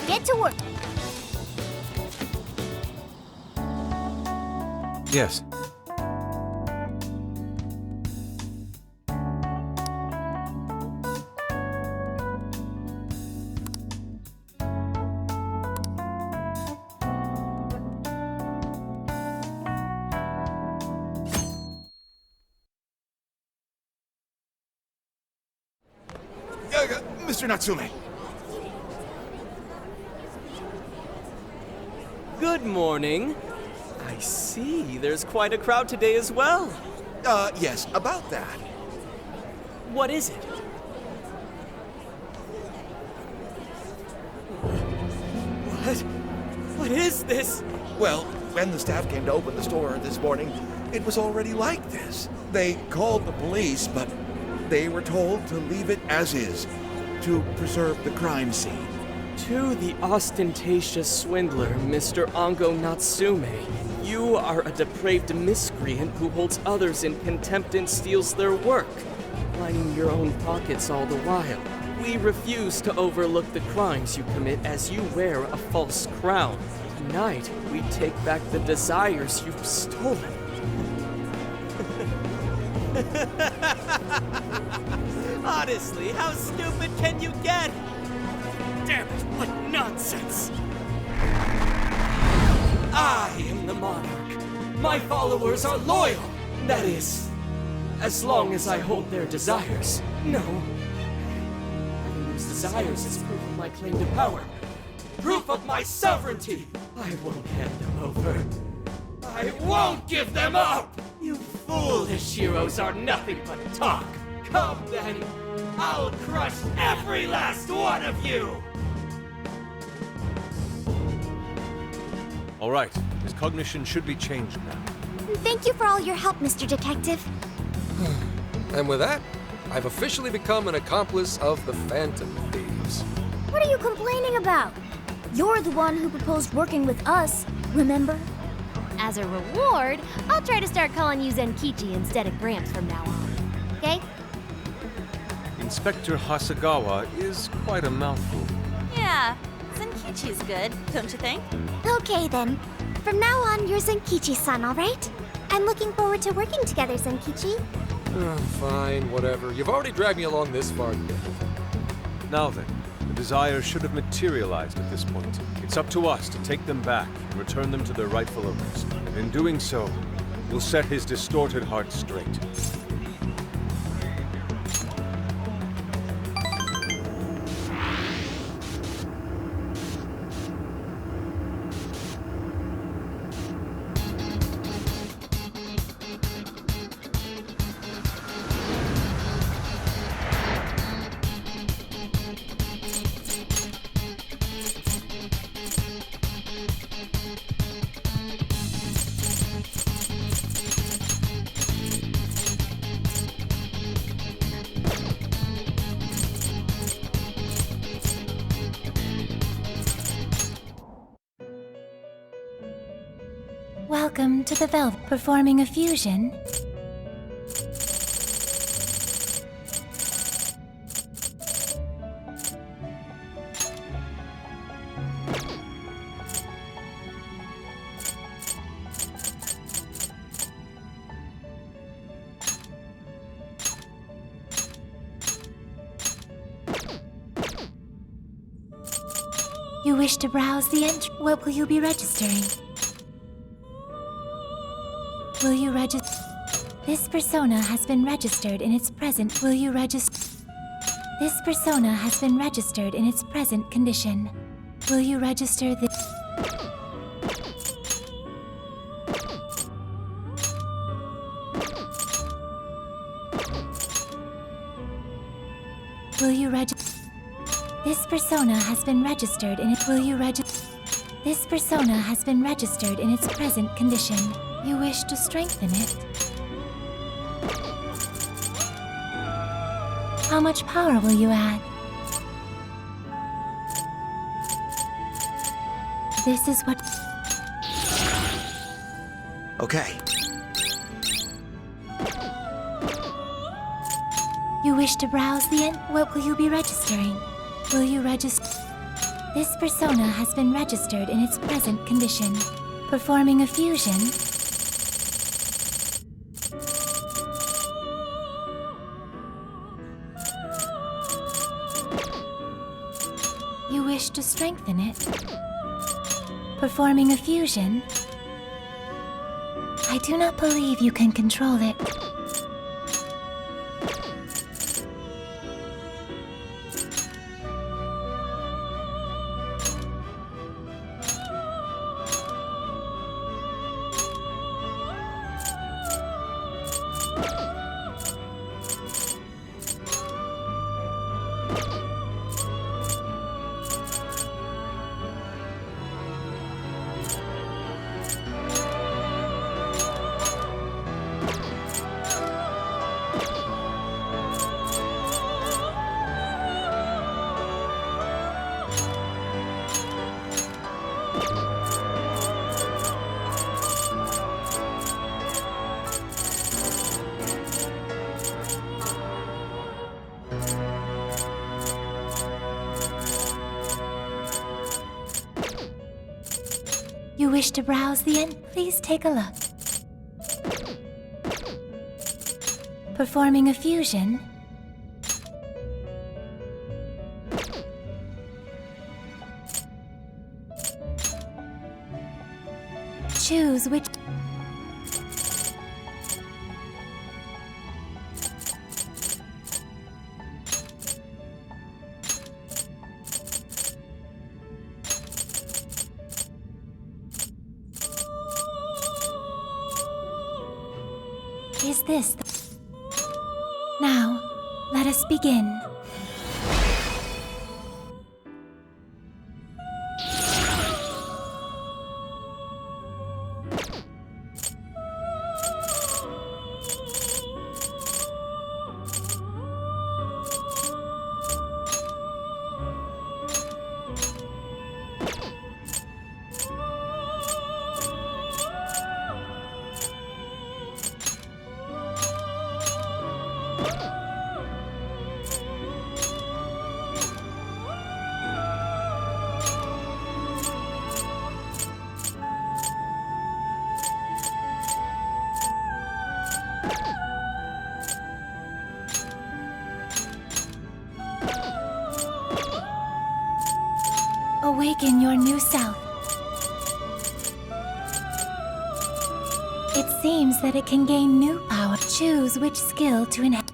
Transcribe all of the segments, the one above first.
get to work. Yes. Mr. Natsume. Good morning. I see, there's quite a crowd today as well. Yes, about that. What is it? What is this? Well, when the staff came to open the store this morning, it was already like this. They called the police, but they were told to leave it as is, to preserve the crime scene. To the ostentatious swindler, Mr. Ango Natsume, you are a depraved miscreant who holds others in contempt and steals their work, lining your own pockets all the while. We refuse to overlook the crimes you commit as you wear a false crown. Tonight, we take back the desires you've stolen. Honestly, how stupid can you get? Damn it, what nonsense! I am the Monarch. My followers are loyal. That is, as long as I hold their desires. No. Having those desires is proof of my claim to power. Proof of my sovereignty. I won't hand them over. I won't give them up! You foolish heroes are nothing but talk. Come then, I'll crush every last one of you! All right. His cognition should be changed now. Thank you for all your help, Mr. Detective. And with that, I've officially become an accomplice of the Phantom Thieves. What are you complaining about? You're the one who proposed working with us, remember? As a reward, I'll try to start calling you Zenkichi instead of Gramps from now on. Okay? Inspector Hasagawa is quite a mouthful. Yeah, Zenkichi's good, don't you think? Okay then. From now on, you're Zenkichi-san, alright? I'm looking forward to working together, Zenkichi. Fine, whatever. You've already dragged me along this far. Now then, the desires should have materialized at this point. It's up to us to take them back and return them to their rightful owners. And in doing so, we'll set his distorted heart straight. Welcome to the Velvet. Performing a fusion. You wish to browse the entry. What will you be registering? Will you register? This persona has been registered in its present. Will you register? This persona has been registered in its present condition. Will you register this? Will you register? This persona has been registered in it. Will you register? This persona has been registered in its present condition. You wish to strengthen it? How much power will you add? This is what... Okay. You wish to browse the end? What will you be registering? Will you register? This persona has been registered in its present condition. Performing a fusion. You wish to strengthen it. Performing a fusion. I do not believe you can control it. You wish to browse the end? Please take a look. Performing a fusion. Choose which... Is this the... Now, let us begin. Awaken your new self. It seems that it can gain new power. Choose which skill to enhance.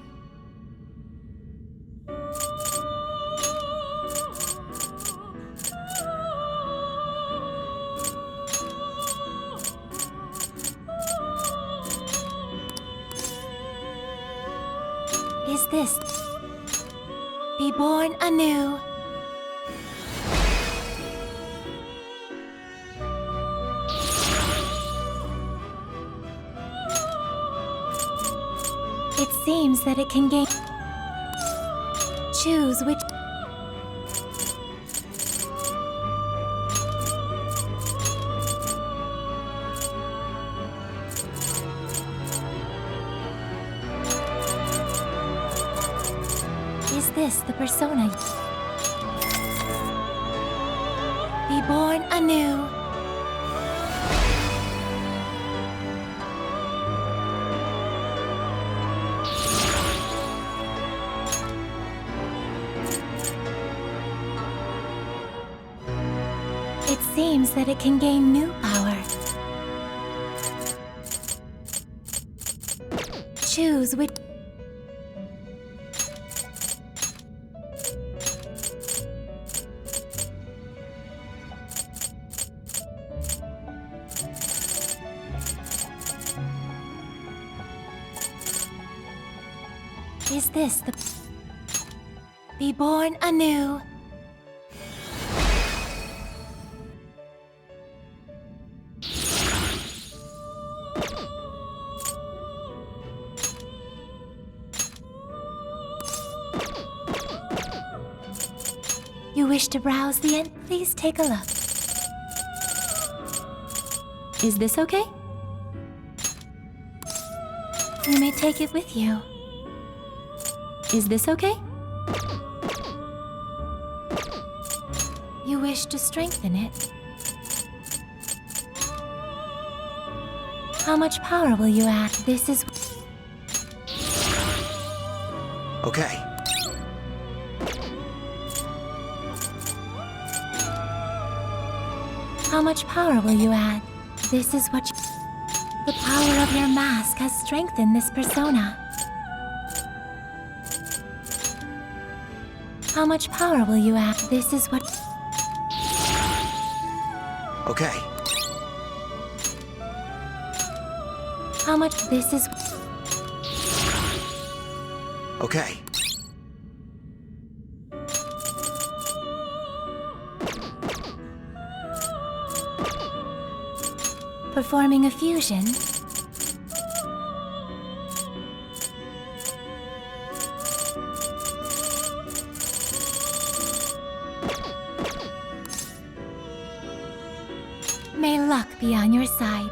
Is this? Be born anew. It seems that it can gain... Choose which... Is this the persona? Be born anew. It seems that it can gain new power. Choose which... Is this the... Be born anew. You wish to browse the end? Please take a look. Is this okay? You may take it with you. Is this okay? You wish to strengthen it? How much power will you add? This is... Okay. How much power will you add? This is what you... The power of your mask has strengthened this persona. How much power will you add? This is what... Okay. How much... This is... Okay. Performing a fusion. May luck be on your side.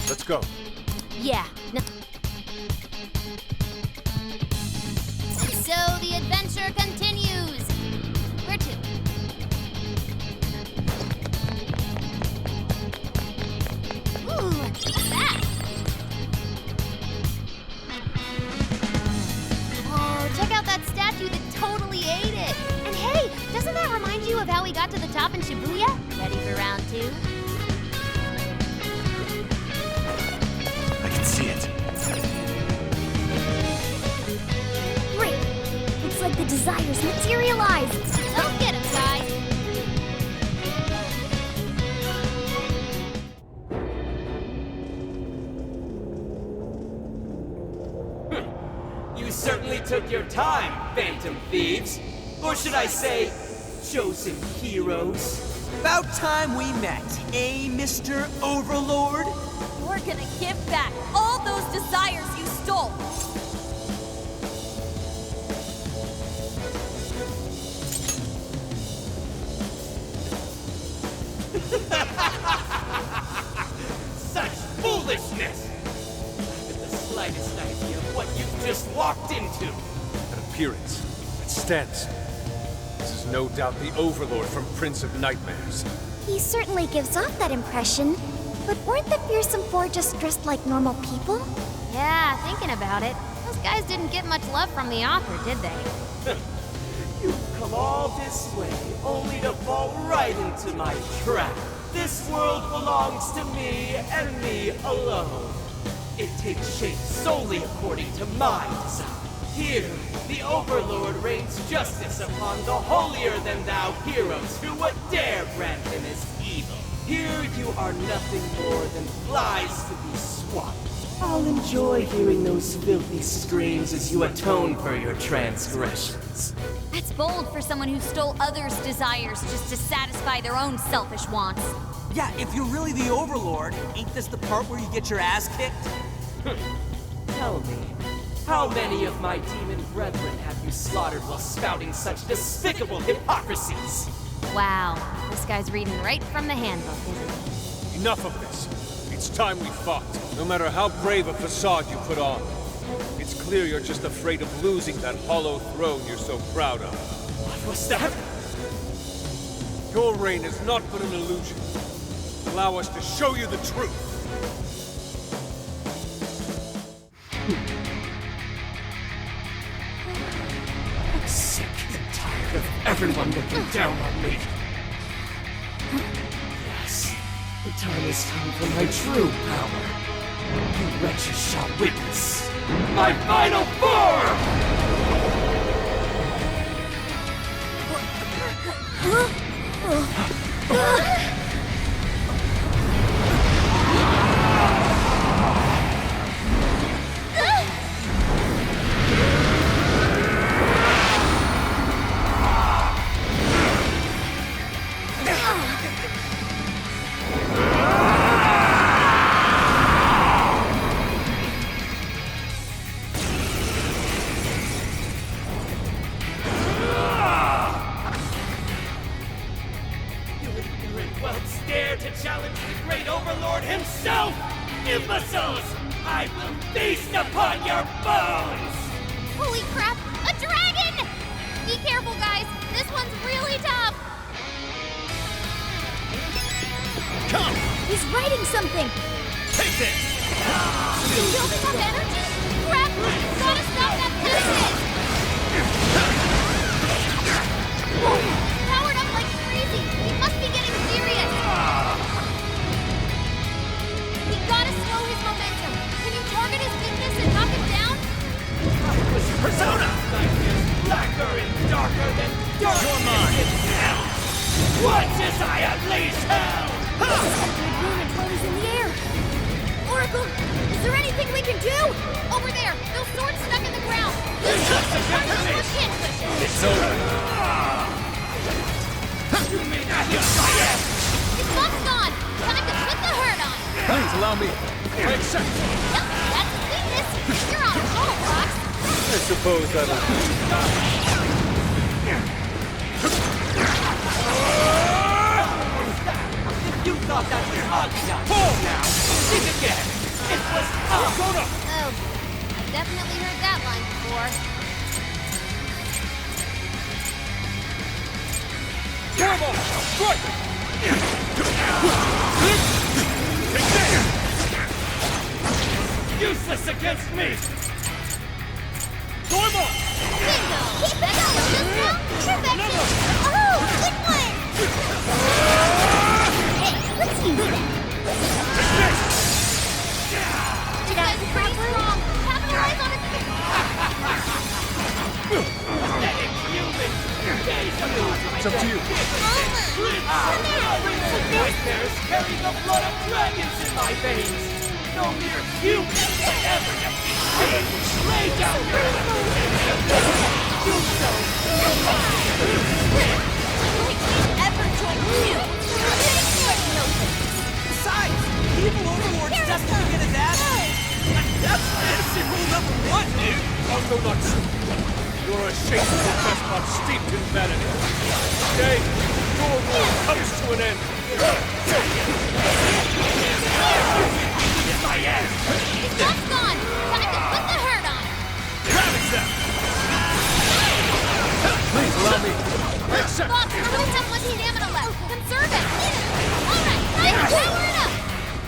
Let's go. Yeah. No. And so the adventure continues. Where to? Ooh, what's that? Oh, check out that statue that totally ate it. And hey, doesn't that remind you of how we got to the top in Shibuya? Ready for round 2? I can see it. Great! Looks like the desires materialized! Don't get him, guys! You certainly took your time, Phantom Thieves. Or should I say, chosen heroes. About time we met, eh, Mr. Overlord? We're gonna give back all those desires you stole. Such foolishness! I haven't the slightest idea of what you've just walked into. An appearance. It stands. This is no doubt the Overlord from Prince of Nightmares. He certainly gives off that impression. But weren't the fearsome four just dressed like normal people? Yeah, thinking about it, those guys didn't get much love from the author, did they? You've come all this way, only to fall right into my trap. This world belongs to me and me alone. It takes shape solely according to my design. Here, the Overlord rains justice upon the holier-than-thou heroes who would dare brand him as evil. Here you are nothing more than flies to be swapped. I'll enjoy hearing those filthy screams as you atone for your transgressions. That's bold for someone who stole others' desires just to satisfy their own selfish wants. Yeah, if you're really the Overlord, ain't this the part where you get your ass kicked? Tell me, how many of my demon brethren have you slaughtered while spouting such despicable hypocrisies? Wow, this guy's reading right from the handbook, isn't he? Enough of this. It's time we fought. No matter how brave a facade you put on. It's clear you're just afraid of losing that hollow throne you're so proud of. What was that? Your reign is not but an illusion. Allow us to show you the truth. I'm sick and tired of everyone looking down on me. Yes, the time has come for my true power. You wretches shall witness my final form! great overlord himself! Imbeciles! I will feast upon your bones! Holy crap! A dragon! Be careful, guys. This one's really tough. Come! He's writing something. Take this! He's building up energy. Crap! Gotta stop that business! Whoa! Powered up like crazy. He must be getting serious. We gotta slow his momentum. Can you target his weakness and knock him down? Persona! Blacker and darker than darkness You're mine. itself! Once as I unleash hell! Boom is in the air. Oracle, is there anything we can do? Over there, those swords stuck in the ground. Use the shin cushion. It's over. You may not hit my ass! His buff's gone. Time to put the hurt on. Please allow me. I accept. Yep, that's his weakness. You're on a roll, Fox. I suppose that'll do. You thought that was enough! Now, think again! It was Persona! Oh, I've definitely heard that line before. Turbo! Strike! Useless against me! Turbo! Bingo! Keep it going, just now. Perfection! Oh, good one! Hey, let's use that. You guys are pretty strong. Capitalize on it. Pathetic human! Gaze upon my It's up to you. nightmares carry the blood of dragons in my veins! No mere human can ever defeat me! Lay down your do so! Ever join you? Besides, the evil overlord's destined to get his ass kicked. That's fantasy rule number 1, dude. I'll go nuts. You're a shameful despot steeped in vanity. Today, your rule comes to an end. My ass! His buff's gone. Time to put the hurt on. Ravish them! Please allow me. I accept. Fox, we don't have much stamina left. Conserve it. All right, time to power it up.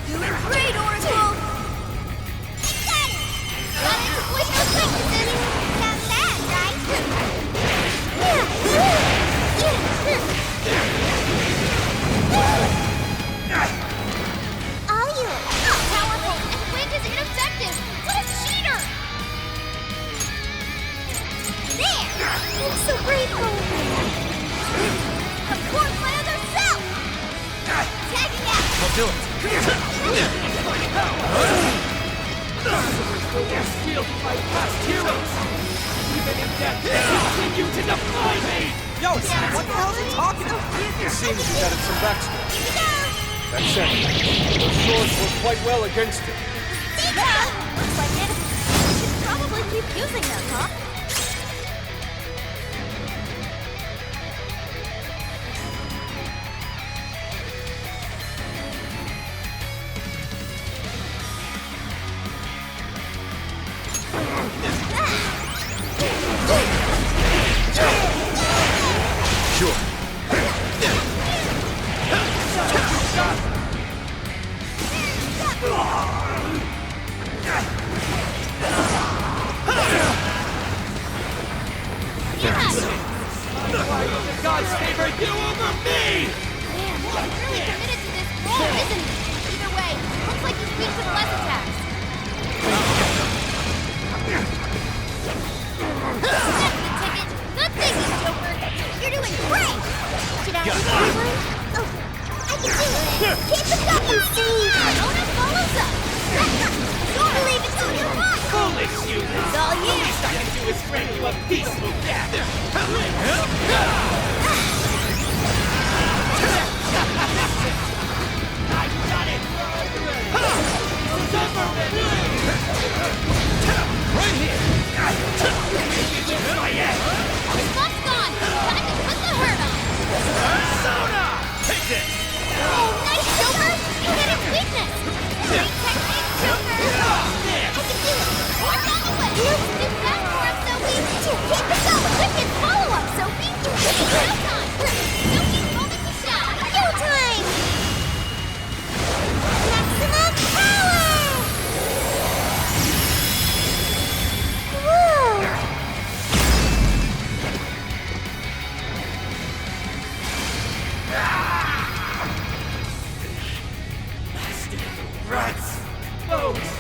Doing great, Oracle. Got it. Gotta exploit those weaknesses. Not bad, All you. Powerful, and wind is ineffective. What a cheater! There! I'm so grateful! Of course, my other self! Tagging out! I'll do it. Shielded by past heroes! Even in death, they continue to defy me! Yo, what the hell is he talking about? It seems you added some backstory. Here we go! That said, those swords were quite well against it. Yeah! Looks like it. We should probably keep using them, huh? Sure. Why would the gods favor you over me? Man, he's really committed to this role, isn't he? Either way, looks like he's weak to the less attacks. That's the ticket. Good thinking, Joker. You're doing great. Should I do one? Oh, I can do it. Keep it up and see. Ona follows up. Don't believe it's on your mind. Foolish you! It's all The you. least I can do is grant you a peaceful death! I got it! Right here! My ass! His buff's gone. Time to put the hurt on. Persona! Take this! Oh, nice, Joker. You hit it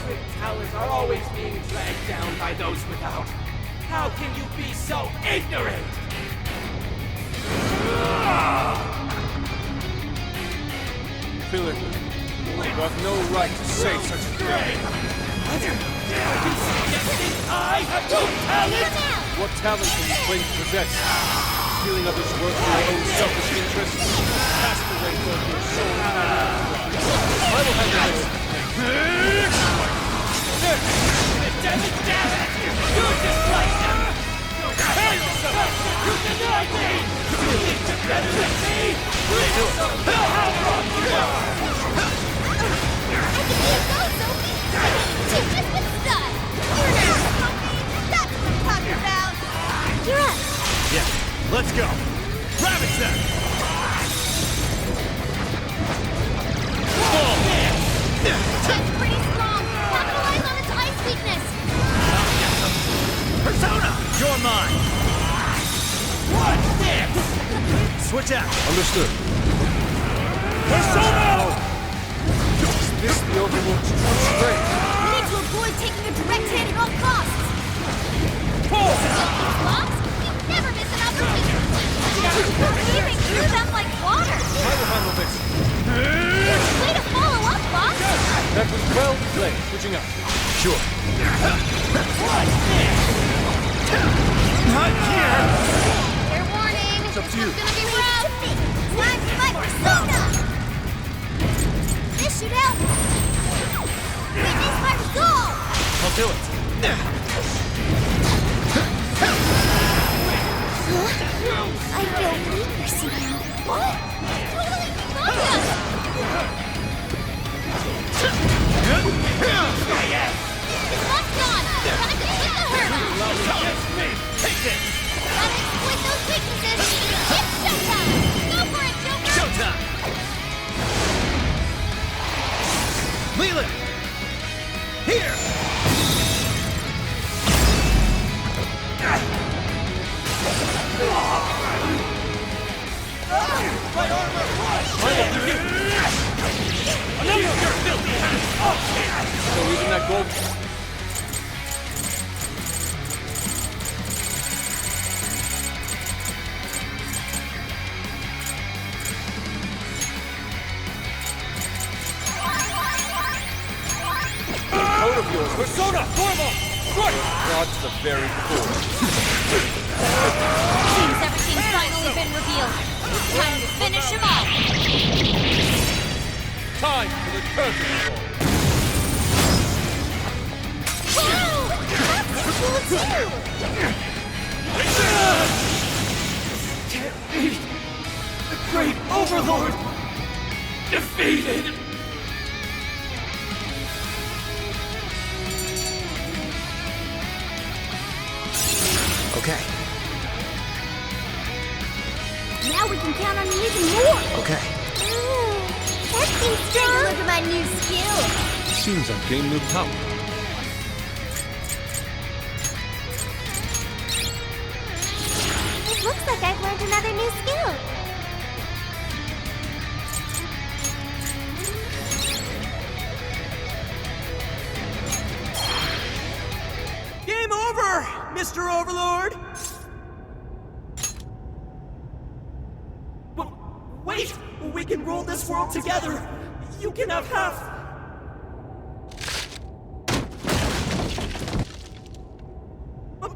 great talents are always being dragged down by those without. How can you be so ignorant? Philip, you have no right to say such a thing. I have no talent! What talent can you claim to possess? Stealing others' work for your own selfish interests? Cast away both your soul and body. I will handle this. Damn it! You're just like them! Tell yourself! You denied me! You think you're better than me? Bring yourself to how wrong you are! You've just been stunned! You're not puppy! That's what I'm talking about! You're up! Yeah, let's go. Ravage them! It's pretty strong! Capitalize on its ice weakness! Persona, you're mine. Watch this! Switch out. Understood. Persona! Is this the Overlord's true strength? We need to avoid taking a direct hit at all costs! Pull! Boss, you never miss an opportunity! You're weaving through them like water! I will handle this. Way to follow up, boss! That was well played. Switching up. Sure. Not here! Fair warning! It's up to you. It's gonna be rough! Time for my persona! This should help! Witness my resolve! I'll do it. I feel weaker somehow. What? Totally not! Lock's gone! Gotta complete the hurdle! Take it! Gotta exploit those weaknesses! It's showtime! Go for it, Joker! Showtime! Leland! Here! My armor! Another filthy hands! So even that gold... Code of yours. Persona! Normal! Strike! Brought to the very core. Seems everything's finally been revealed. Time to finish him off. Time for the curtain call. Wow! That's cool too! Can't be! The great overlord! Defeated! Okay, Now we can count on you even more! okay. That seems strong! Look at my new skill! Seems I've gained new power. It looks like I've learned another new skill! Game over, Mr. Overlord! But wait! We can rule this world together! You can have half!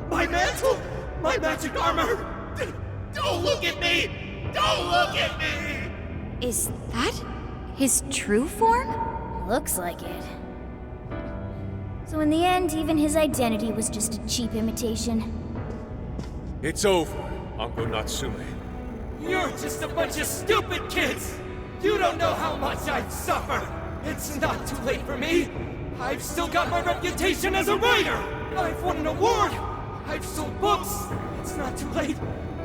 My mantle! My magic armor! Don't look at me! Don't look at me! Is that his true form? Looks like it. So in the end, even his identity was just a cheap imitation. It's over, Uncle Natsume. You're just a bunch of stupid kids! You don't know how much I've suffered! It's not too late for me! I've still got my reputation as a writer! I've won an award! I've sold books! It's not too late!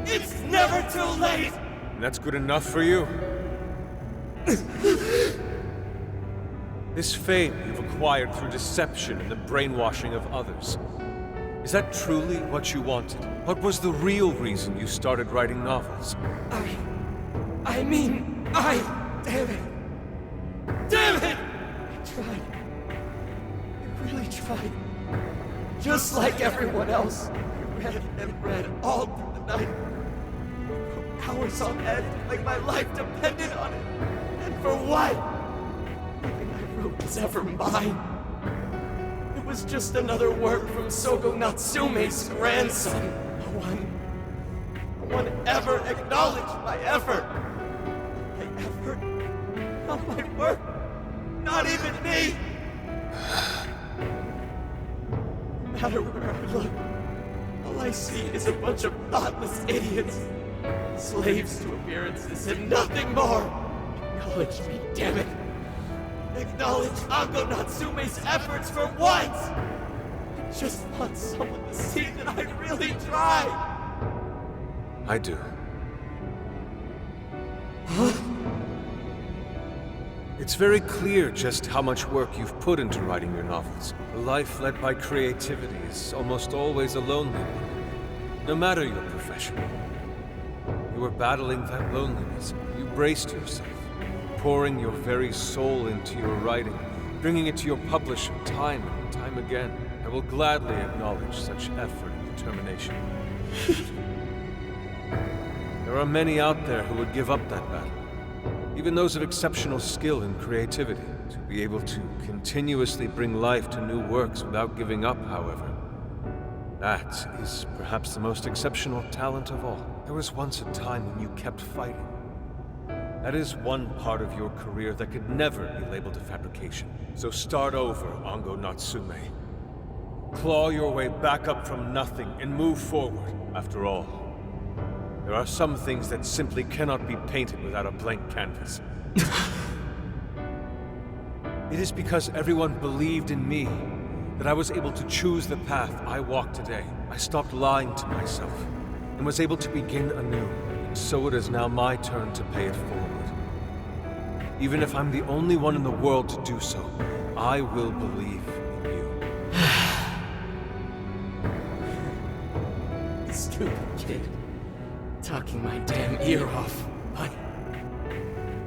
It's never too late! And that's good enough for you? This fame you've acquired through deception and the brainwashing of others. Is that truly what you wanted? What was the real reason you started writing novels? I mean, damn it! Damn it! I tried. terrified. Just like everyone else. I read and read all through the night. For hours on end, like my life depended on it. And for what? Nothing I wrote was ever mine. It was just another work from Sogo Natsume's grandson. No one ever acknowledged my effort. My effort? Not my work. Not even me. No matter where I look, all I see is a bunch of thoughtless idiots. Slaves to appearances and nothing more. Acknowledge me, damn it. Acknowledge Ango Natsume's efforts for once! I just want someone to see that I really tried! I do. Huh? It's very clear just how much work you've put into writing your novels. A life led by creativity is almost always a lonely one, no matter your profession. You were battling that loneliness. You braced yourself, pouring your very soul into your writing, bringing it to your publisher time and time again. I will gladly acknowledge such effort and determination. There are many out there who would give up that battle. Even those of exceptional skill and creativity. To be able to continuously bring life to new works without giving up, however, that is perhaps the most exceptional talent of all. There was once a time when you kept fighting. That is one part of your career that could never be labeled a fabrication. So start over, Ango Natsume. Claw your way back up from nothing and move forward. After all, there are some things that simply cannot be painted without a blank canvas. It is because everyone believed in me that I was able to choose the path I walk today. I stopped lying to myself and was able to begin anew. And so it is now my turn to pay it forward. Even if I'm the only one in the world to do so, I will believe in you. Stupid kid. Talking my damn ear off. But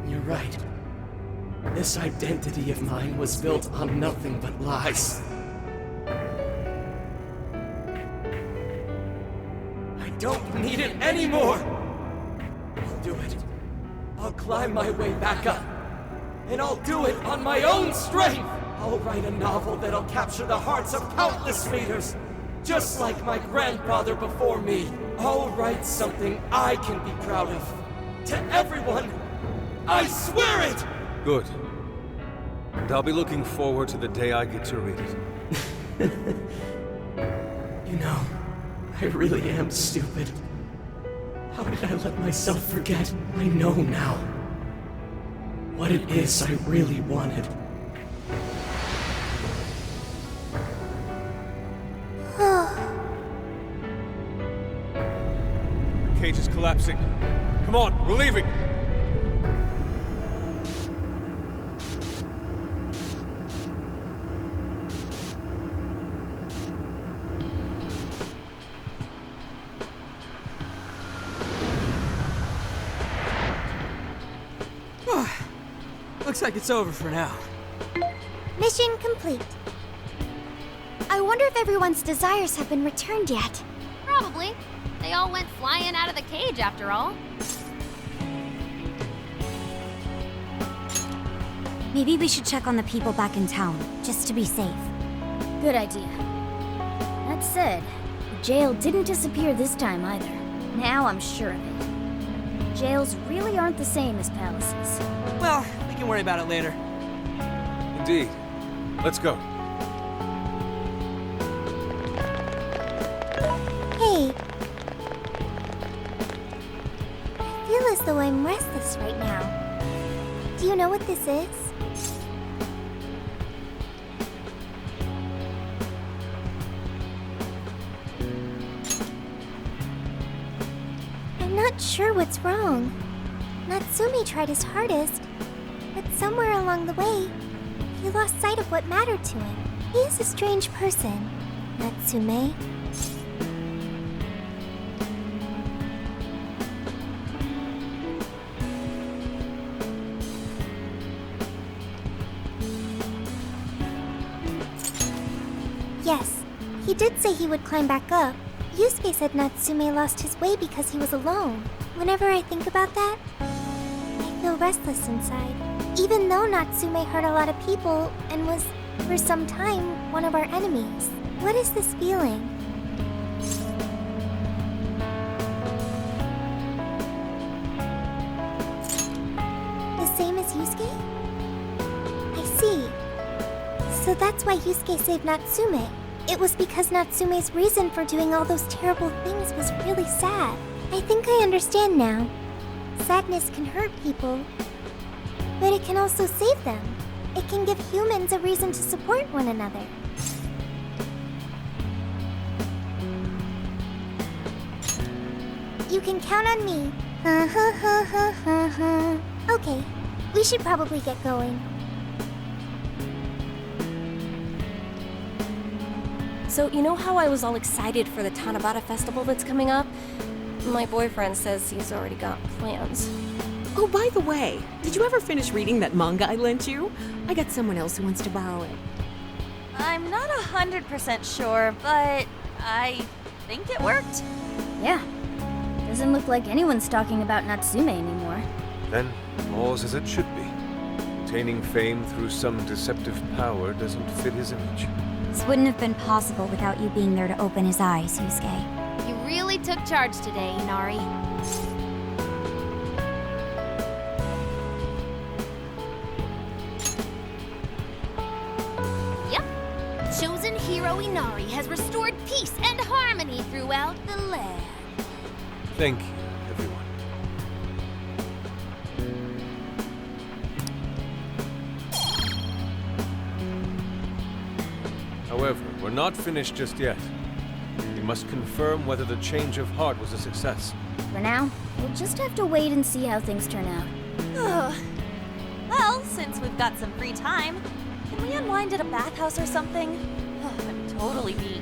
you're right. This identity of mine was built on nothing but lies. I don't need it anymore! I'll do it. I'll climb my way back up. And I'll do it on my own strength! I'll write a novel that'll capture the hearts of countless readers, just like my grandfather before me. I'll write something I can be proud of. To everyone! I swear it! Good. And I'll be looking forward to the day I get to read it. You know, I really am stupid. How did I let myself forget? I know now what it is I really wanted. The cage is collapsing. Come on, we're leaving! Looks like it's over for now. Mission complete. I wonder if everyone's desires have been returned yet. Probably. They all went flying out of the cage after all. Maybe we should check on the people back in town, just to be safe. Good idea. That said, the jail didn't disappear this time either. Now I'm sure of it. Jails really aren't the same as palaces. Well, we can worry about it later. Indeed. Let's go. Hey. I feel as though I'm restless right now. Do you know what this is? I'm not sure what's wrong. Natsume tried his hardest, but somewhere along the way, he lost sight of what mattered to him. He is a strange person, Natsume. Yes, he did say he would climb back up. Yusuke said Natsume lost his way because he was alone. Whenever I think about that, I feel restless inside. Even though Natsume hurt a lot of people and was, for some time, one of our enemies. What is this feeling? The same as Yusuke? I see. So that's why Yusuke saved Natsume. It was because Natsume's reason for doing all those terrible things was really sad. I think I understand now. Sadness can hurt people, but it can also save them. It can give humans a reason to support one another. You can count on me. Okay, we should probably get going. So, you know how I was all excited for the Tanabata festival that's coming up? My boyfriend says he's already got plans. Oh, by the way, did you ever finish reading that manga I lent you? I got someone else who wants to borrow it. I'm not 100% sure, but I think it worked. Yeah. Doesn't look like anyone's talking about Natsume anymore. Then, all's as it should be. Attaining fame through some deceptive power doesn't fit his image. This wouldn't have been possible without you being there to open his eyes, Yusuke. You really took charge today, Inari. Yep. Chosen hero Inari has restored peace and harmony throughout the land. Thank you, everyone. However, we're not finished just yet. We must confirm whether the change of heart was a success. For now, we'll just have to wait and see how things turn out. Well, since we've got some free time, can we unwind at a bathhouse or something? I'm totally beat.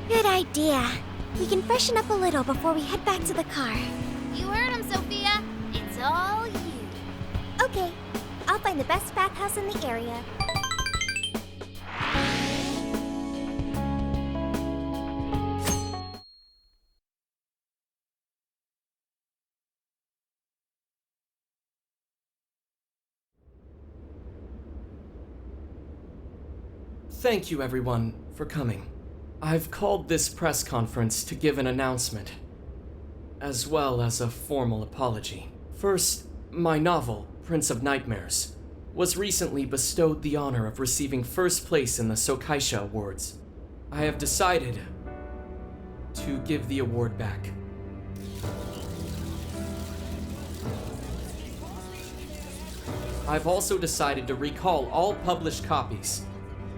Good idea. We can freshen up a little before we head back to the car. You heard him, Sophia. It's all you. Okay, I'll find the best bathhouse in the area. Thank you, everyone, for coming. I've called this press conference to give an announcement, as well as a formal apology. First, my novel, Prince of Nightmares, was recently bestowed the honor of receiving first place in the Sokaisha Awards. I have decided to give the award back. I've also decided to recall all published copies,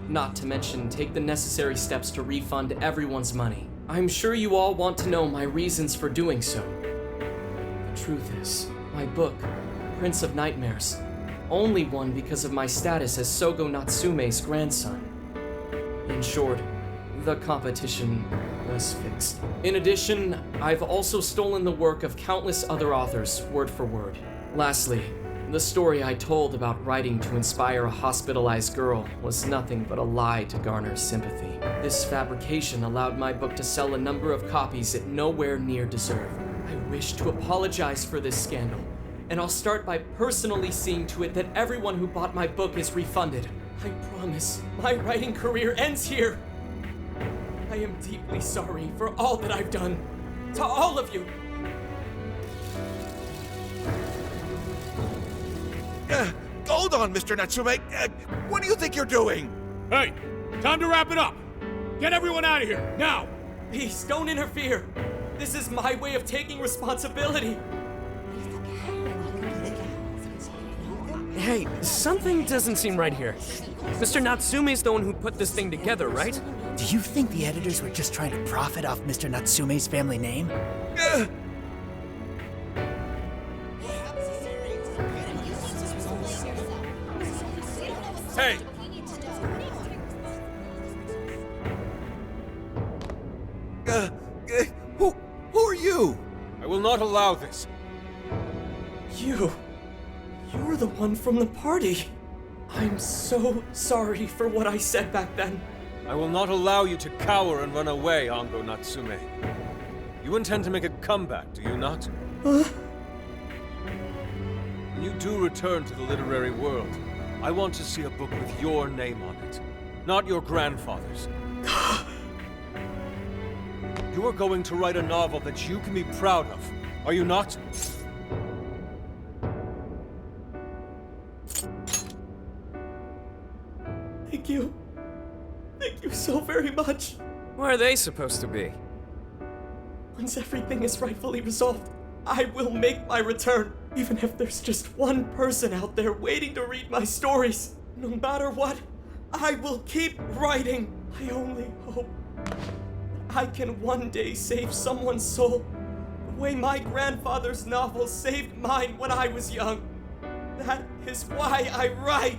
not to mention take the necessary steps to refund everyone's money. I'm sure you all want to know my reasons for doing so. The truth is, my book, Prince of Nightmares, only won because of my status as Sogo Natsume's grandson. In short, the competition was fixed. In addition, I've also stolen the work of countless other authors, word for word. Lastly, the story I told about writing to inspire a hospitalized girl was nothing but a lie to garner sympathy. This fabrication allowed my book to sell a number of copies it nowhere near deserved. I wish to apologize for this scandal, and I'll start by personally seeing to it that everyone who bought my book is refunded. I promise, my writing career ends here. I am deeply sorry for all that I've done. To all of you. Hold on, Mr. Natsume. What do you think you're doing? Hey, time to wrap it up. Get everyone out of here, now! Please, don't interfere. This is my way of taking responsibility. Hey, something doesn't seem right here. Mr. Natsume's the one who put this thing together, right? Do you think the editors were just trying to profit off Mr. Natsume's family name? Hey! Who are you? I will not allow this. You're the one from the party. I'm so sorry for what I said back then. I will not allow you to cower and run away, Ango Natsume. You intend to make a comeback, do you not? When you do return to the literary world, I want to see a book with your name on it, not your grandfather's. You are going to write a novel that you can be proud of, are you not? Thank you. Thank you so very much. Where are they supposed to be? Once everything is rightfully resolved, I will make my return. Even if there's just one person out there waiting to read my stories. No matter what, I will keep writing. I only hope I can one day save someone's soul the way my grandfather's novel saved mine when I was young. That is why I write.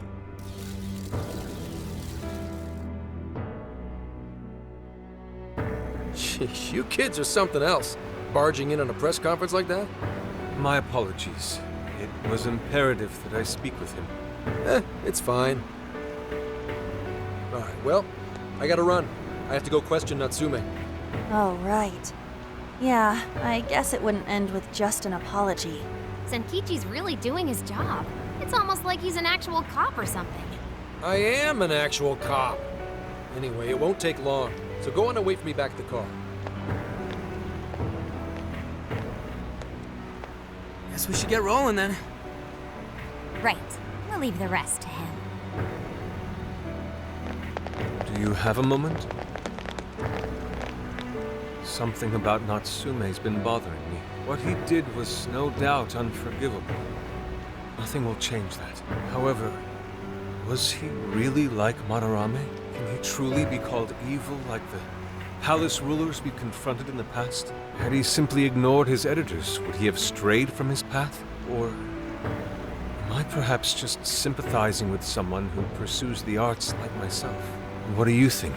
Sheesh, you kids are something else. Barging in on a press conference like that? My apologies. It was imperative that I speak with him. It's fine. Alright, well, I gotta run. I have to go question Natsume. Oh, right. Yeah, I guess it wouldn't end with just an apology. Zenkichi's really doing his job. It's almost like he's an actual cop or something. I am an actual cop. Anyway, it won't take long, so go on and wait for me back at the car. Guess we should get rolling then. Right. We'll leave the rest to him. Do you have a moment? Something about Natsume's been bothering me. What he did was no doubt unforgivable. Nothing will change that. However, was he really like Madarame? Can he truly be called evil like the palace rulers we confronted in the past? Had he simply ignored his editors, would he have strayed from his path? Or am I perhaps just sympathizing with someone who pursues the arts like myself? What do you think?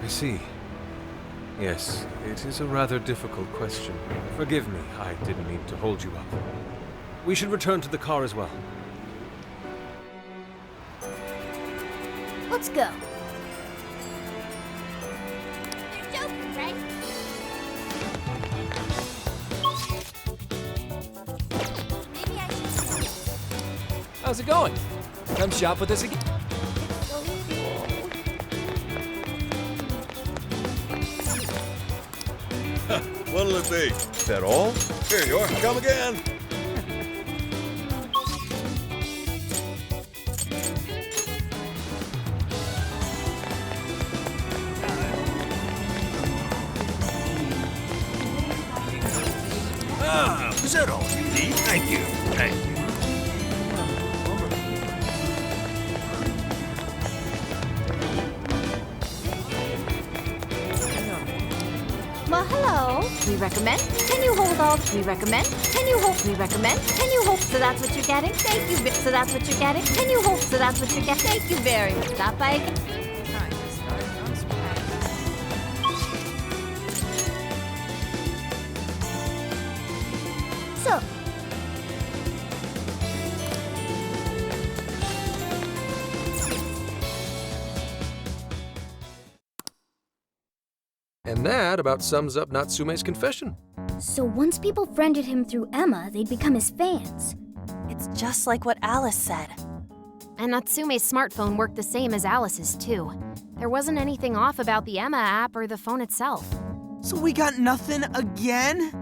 I see. Yes, it is a rather difficult question. Forgive me, I didn't mean to hold you up. We should return to the car as well. Let's go. You're joking, right? Maybe I should. How's it going? Come shop with us again? What'll it be? Is that all? Here you are. Come again. Is that all you need? Thank you. Thank you. Well, hello. We recommend. Can you hold all? We recommend. Can you hold? We recommend. Can you hold? So that's what you're getting. Thank you. So that's what you're getting. Can you hold? So that's what you're getting. Thank you very much. Stop by again. So, And that about sums up Natsume's confession. So once people friended him through Emma, they'd become his fans. It's just like what Alice said. and Natsume's smartphone worked the same as Alice's too. There wasn't anything off about the Emma app or the phone itself. So we got nothing again?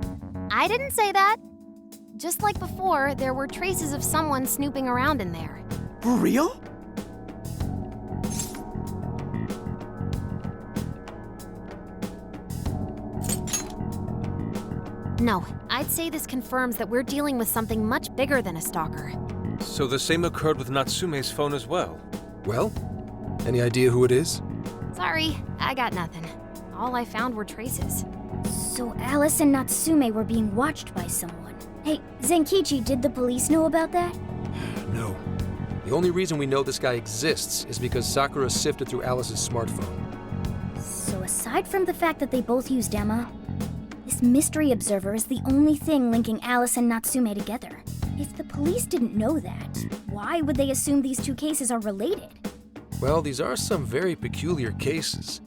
I didn't say that. Just like before, there were traces of someone snooping around in there. For real? No, I'd say this confirms that we're dealing with something much bigger than a stalker. So the same occurred with Natsume's phone as well? Well, any idea who it is? Sorry, I got nothing. All I found were traces. So Alice and Natsume were being watched by someone. Hey, Zenkichi, did the police know about that? No. The only reason we know this guy exists is because Sakura sifted through Alice's smartphone. So aside from the fact that they both used Emma, this This mystery observer is the only thing linking Alice and Natsume together. If the police didn't know that, why would they assume these two cases are related? Well, these are some very peculiar cases.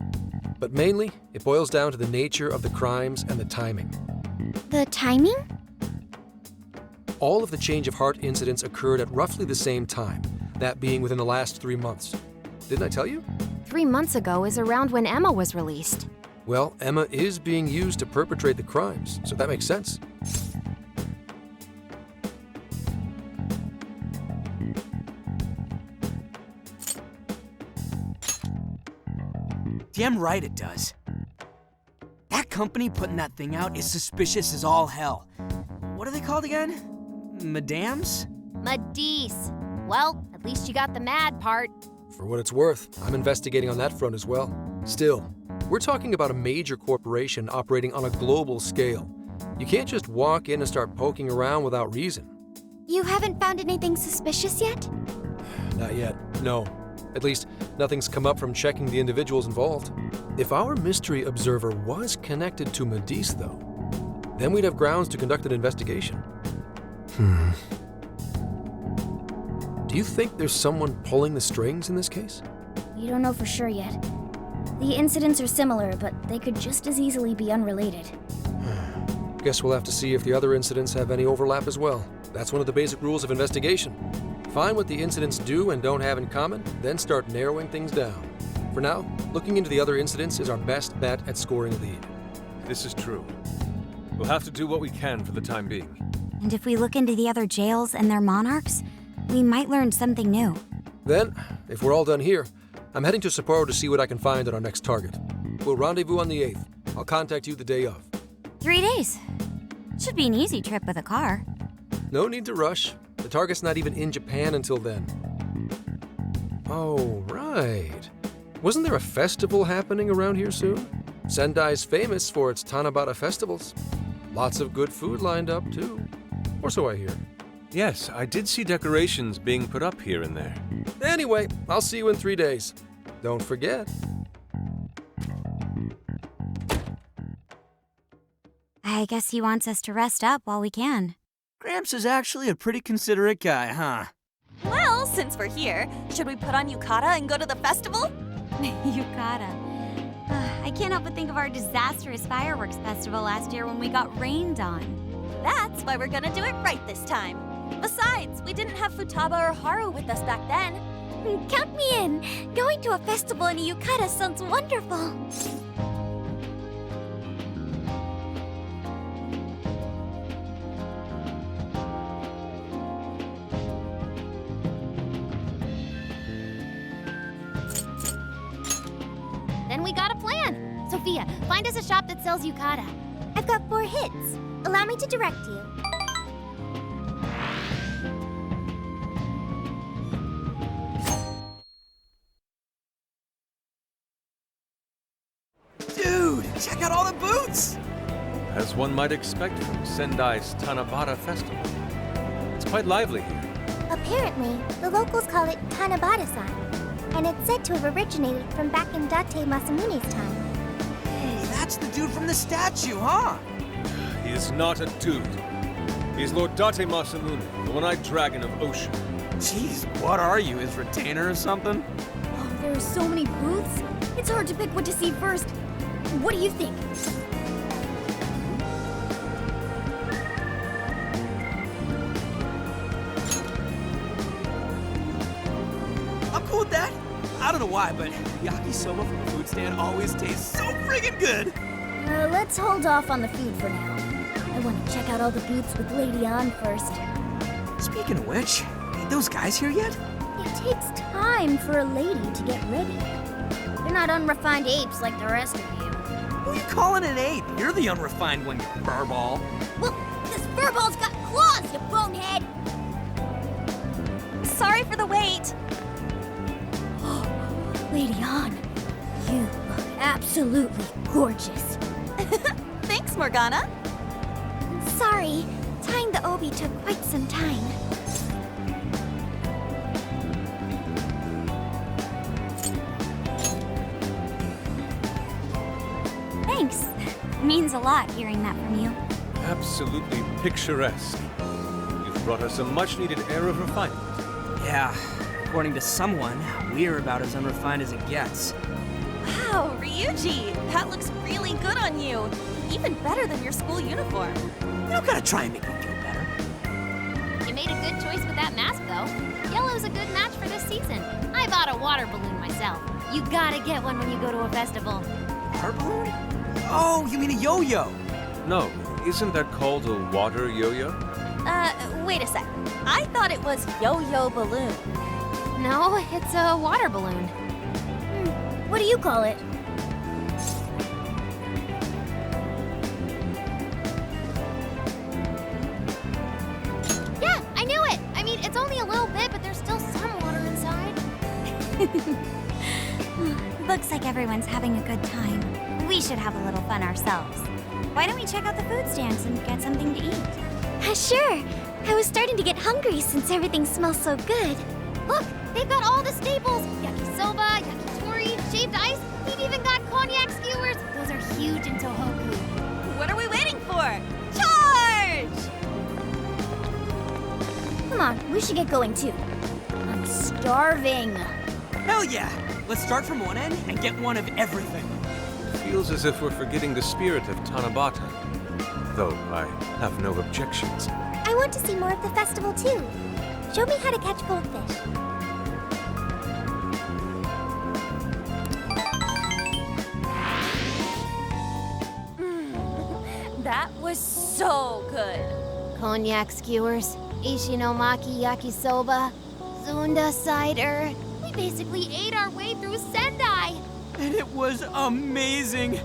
But mainly, it boils down to the nature of the crimes and the timing. The timing? All of the change of heart incidents occurred at roughly the same time, that being within the last 3 months. Didn't I tell you? 3 months ago is around when Emma was released. Well, Emma is being used to perpetrate the crimes, so that makes sense. Damn right it does. That company putting that thing out is suspicious as all hell. What are they called again? Madams? Madisse. Well, at least you got the mad part. For what it's worth, I'm investigating on that front as well. Still, we're talking about a major corporation operating on a global scale. You can't just walk in and start poking around without reason. You haven't found anything suspicious yet? Not yet, no. At least, nothing's come up from checking the individuals involved. If our mystery observer was connected to Madisse, though, then we'd have grounds to conduct an investigation. Do you think there's someone pulling the strings in this case? We don't know for sure yet. The incidents are similar, but they could just as easily be unrelated. Guess we'll have to see if the other incidents have any overlap as well. That's one of the basic rules of investigation. Find what the incidents do and don't have in common, then start narrowing things down. For now, looking into the other incidents is our best bet at scoring a lead. This is true. We'll have to do what we can for the time being. And if we look into the other jails and their monarchs, we might learn something new. Then, if we're all done here, I'm heading to Sapporo to see what I can find on our next target. We'll rendezvous on the 8th. I'll contact you the day of. 3 days. Should be an easy trip with a car. No need to rush. The target's not even in Japan until then. Oh, right. Wasn't there a festival happening around here soon? Sendai's famous for its Tanabata festivals. Lots of good food lined up, too. Or so I hear. Yes, I did see decorations being put up here and there. Anyway, I'll see you in 3 days. Don't forget. I guess he wants us to rest up while we can. Gramps is actually a pretty considerate guy, huh? Well, since we're here, should we put on yukata and go to the festival? Yukata. I can't help but think of our disastrous fireworks festival last year when we got rained on. That's why we're gonna do it right this time. Besides, we didn't have Futaba or Haru with us back then. Count me in! Going to a festival in a yukata sounds wonderful! Then we got a plan. Sophia, find us a shop that sells yukata. I've got 4 hits. Allow me to direct you. Dude, check out all the booths! As one might expect from Sendai's Tanabata Festival. It's quite lively here. Apparently, the locals call it Tanabata-san, and it's said to have originated from back in Date Masamune's time. Hey, that's the dude from the statue, huh? He is not a dude. He is Lord Date Masamune, the one-eyed dragon of Ocean. Jeez, what are you, his retainer or something? Oh, there are so many booths. It's hard to pick what to see first. What do you think? I'm cool with that. I don't know why, but yakisoba from the food stand always tastes so friggin' good. Let's hold off on the food for now. I want to check out all the booths with Lady On first. Speaking of which, ain't those guys here yet? It takes time for a lady to get ready. They're not unrefined apes like the rest of you. Who are you calling an ape? You're the unrefined one, you furball. Well, this furball's got claws, you bonehead! Sorry for the wait. Lady On, you look absolutely gorgeous. Thanks, Morgana. Sorry, tying the obi took quite some time. Thanks. Means a lot hearing that from you. Absolutely picturesque. You've brought us a much-needed air of refinement. Yeah, according to someone, we're about as unrefined as it gets. Wow, Ryuji, that looks really good on you. Even better than your school uniform. You don't gotta try and make me feel better. You made a good choice with that mask, though. Yellow's a good match for this season. I bought a water balloon myself. You gotta get one when you go to a festival. Water balloon? Oh, you mean a yo-yo? No, isn't that called a water yo-yo? Wait a sec. I thought it was yo-yo balloon. No, it's a water balloon. What do you call it? Yeah, I knew it! I mean, it's only a little bit, but there's still some water inside. Looks like everyone's having a good time. We should have a little fun ourselves. Why don't we check out the food stands and get something to eat? Sure. I was starting to get hungry since everything smells so good. Look, they've got all the staples. Yakisoba, yakitori, shaved ice. They've even got cognac skewers. Those are huge in Tohoku. What are we waiting for? Charge! Come on, we should get going too. I'm starving. Hell yeah! Let's start from one end and get one of everything. Feels as if we're forgetting the spirit of Tanabata. Though I have no objections. I want to see more of the festival too. Show me how to catch goldfish. That was so good. Cognac skewers, ishinomaki yakisoba, zunda cider. We basically ate our way through Sendai. And it was amazing.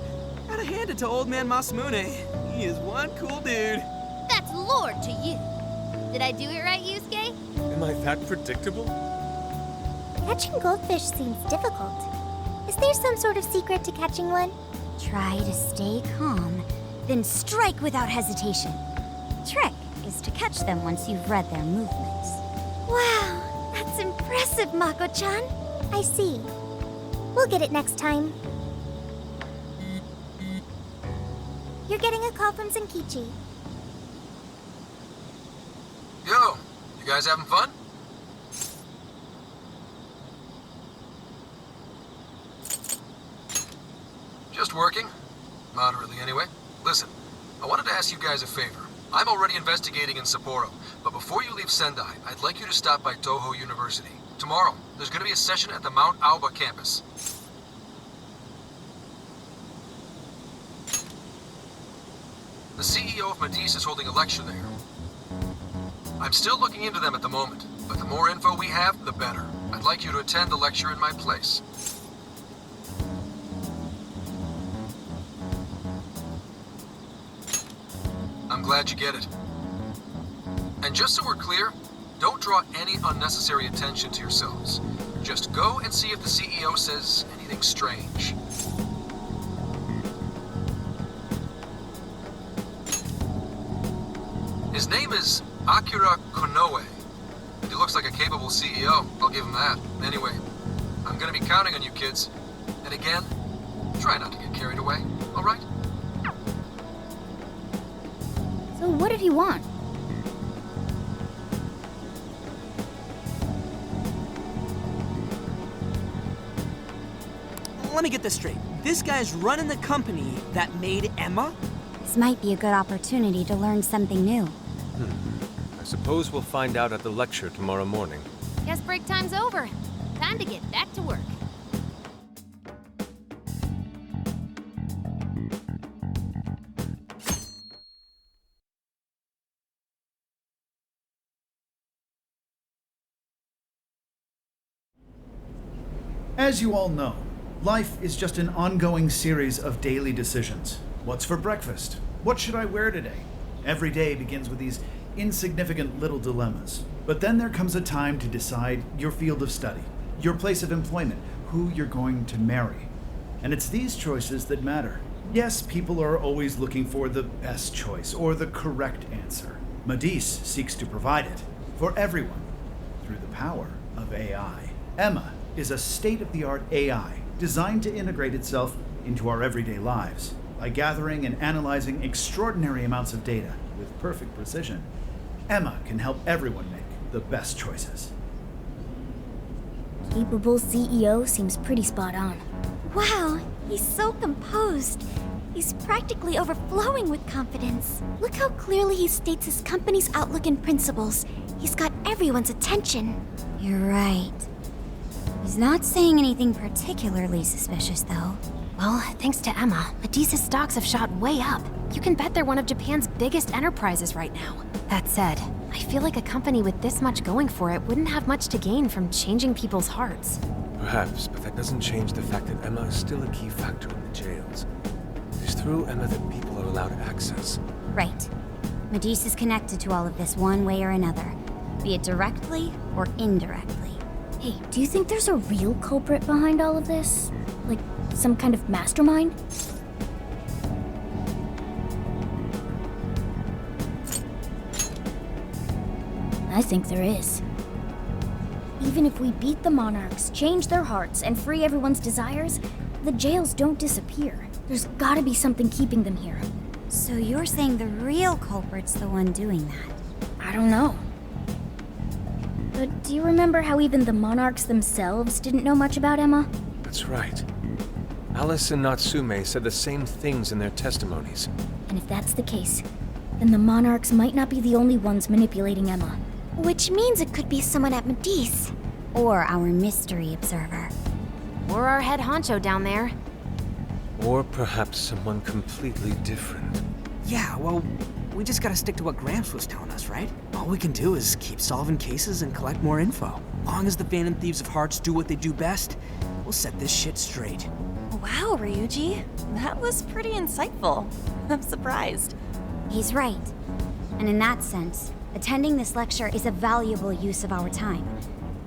Gotta hand it to old man Masamune. He is one cool dude. That's lore to you. Did I do it right, Yusuke? Am I that predictable? Catching goldfish seems difficult. Is there some sort of secret to catching one? Try to stay calm, then strike without hesitation. Trick is to catch them once you've read their movements. Wow, that's impressive, Mako-chan. I see. We'll get it next time. You're getting a call from Zenkichi. Yo, you guys having fun? Just working. Moderately, anyway. Listen, I wanted to ask you guys a favor. I'm already investigating in Sapporo, but before you leave Sendai, I'd like you to stop by Toho University. Tomorrow, there's going to be a session at the Mount Aoba campus. The CEO of Medice is holding a lecture there. I'm still looking into them at the moment, but the more info we have, the better. I'd like you to attend the lecture in my place. I'm glad you get it. And just so we're clear, don't draw any unnecessary attention to yourselves. Just go and see if the CEO says anything strange. His name is Akira Konoe. He looks like a capable CEO, I'll give him that. Anyway, I'm gonna be counting on you kids. And again, try not to get carried away, all right? So what did he want? Let me get this straight. This guy's running the company that made Emma? This might be a good opportunity to learn something new. I suppose we'll find out at the lecture tomorrow morning. Guess break time's over. Time to get back to work. As you all know, life is just an ongoing series of daily decisions. What's for breakfast? What should I wear today? Every day begins with these insignificant little dilemmas. But then there comes a time to decide your field of study, your place of employment, who you're going to marry. And it's these choices that matter. Yes, people are always looking for the best choice or the correct answer. Medice seeks to provide it for everyone through the power of AI. Emma is a state-of-the-art AI designed to integrate itself into our everyday lives. By gathering and analyzing extraordinary amounts of data with perfect precision, Emma can help everyone make the best choices. Capable CEO seems pretty spot on. Wow, he's so composed. He's practically overflowing with confidence. Look how clearly he states his company's outlook and principles. He's got everyone's attention. You're right. He's not saying anything particularly suspicious, though. Well, thanks to Emma, Medea's stocks have shot way up. You can bet they're one of Japan's biggest enterprises right now. That said, I feel like a company with this much going for it wouldn't have much to gain from changing people's hearts. Perhaps, but that doesn't change the fact that Emma is still a key factor in the jails. It is through Emma that people are allowed access. Right. Medea is connected to all of this one way or another, be it directly or indirectly. Hey, do you think there's a real culprit behind all of this? Like, some kind of mastermind? I think there is. Even if we beat the Monarchs, change their hearts, and free everyone's desires, the jails don't disappear. There's gotta be something keeping them here. So you're saying the real culprit's the one doing that? I don't know. But do you remember how even the Monarchs themselves didn't know much about Emma? That's right. Alice and Natsume said the same things in their testimonies. And if that's the case, then the Monarchs might not be the only ones manipulating Emma. Which means it could be someone at Medea's. Or our mystery observer. Or our head honcho down there. Or perhaps someone completely different. Yeah, well, we just gotta stick to what Gramps was telling us, right? All we can do is keep solving cases and collect more info. Long as the Phantom Thieves of Hearts do what they do best, we'll set this shit straight. Wow, Ryuji. That was pretty insightful. I'm surprised. He's right. And in that sense, attending this lecture is a valuable use of our time.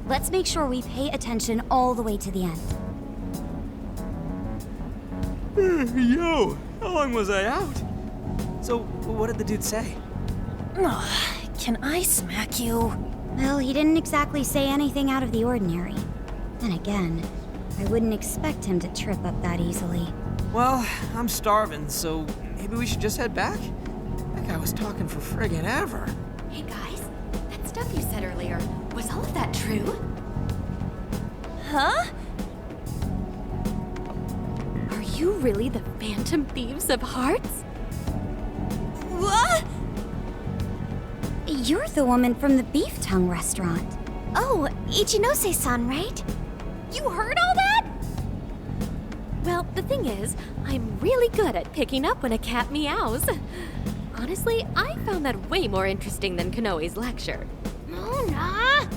Let's make sure we pay attention all the way to the end. Yo, how long was I out? So, what did the dude say? Can I smack you? Well, he didn't exactly say anything out of the ordinary. Then again, I wouldn't expect him to trip up that easily. Well, I'm starving, so maybe we should just head back? That guy was talking for friggin' ever. Hey guys, that stuff you said earlier, was all of that true? Huh? Are you really the Phantom Thieves of Hearts? What? You're the woman from the Beef Tongue restaurant. Oh, Ichinose-san, right? You heard all that? Well, the thing is, I'm really good at picking up when a cat meows. Honestly, I found that way more interesting than Kanoe's lecture. Mona!